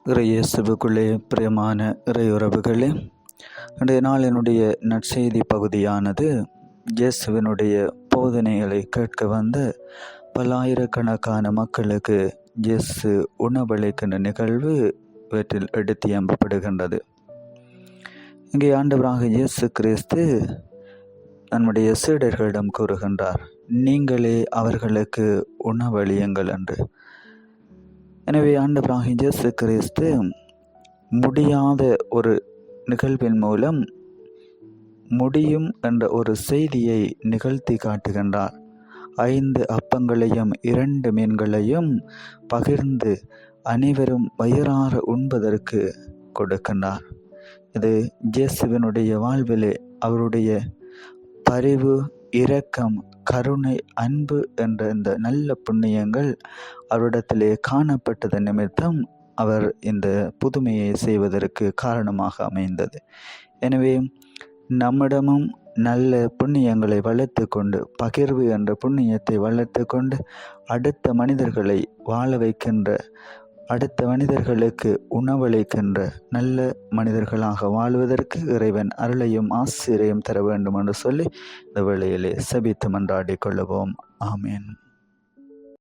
இயேசுவுக்குள்ளே பிரியமான இறையுறவுகளே, இன்றைய நாளினுடைய நற்செய்தி பகுதியானது இயேசுவினுடைய போதனைகளை கேட்க வந்த பல்லாயிரக்கணக்கான மக்களுக்கு இயேசு உணவளிக்கின்ற நிகழ்வு இவற்றில் எடுத்து எம்பப்படுகின்றது. இங்கே ஆண்டவராக இயேசு கிறிஸ்து நம்முடைய சீடர்களிடம் கூறுகின்றார், நீங்களே அவர்களுக்கு உணவளியுங்கள் என்று. எனவே ஆண்டவராக இயேசு கிறிஸ்து முடியாத ஒரு நிகழ்வின் மூலம் முடியும் என்ற ஒரு செய்தியை நிகழ்த்தி காட்டுகின்றார். 5 அப்பங்களையும் 2 மீன்களையும் பகிர்ந்து அனைவரும் வயிறார உண்பதற்கு கொடுக்கின்றார். இது இயேசுவினுடைய வாழ்விலே அவருடைய பரிவு, இரக்கம், கருணை, அன்பு என்ற இந்த நல்ல புண்ணியங்கள் அவரிடத்திலே காணப்பட்டது நிமித்தம் அவர் இந்த புதுமையை செய்வதற்கு காரணமாக அமைந்தது. எனவே நம்மிடமும் நல்ல புண்ணியங்களை வளர்த்து கொண்டு, பகிர்வு என்ற புண்ணியத்தை வளர்த்து கொண்டு அடுத்த மனிதர்களை வாழ வைக்கின்ற, அடுத்த மனிதர்களுக்கு உணவளிக்கின்ற நல்ல மனிதர்களாக வாழ்வதற்கு இறைவன் அருளையும் ஆசிரியையும் தர வேண்டும் என்று சொல்லி இந்த வேளையிலே செபித்து மன்றாடிக் கொள்ளுவோம். ஆமேன்.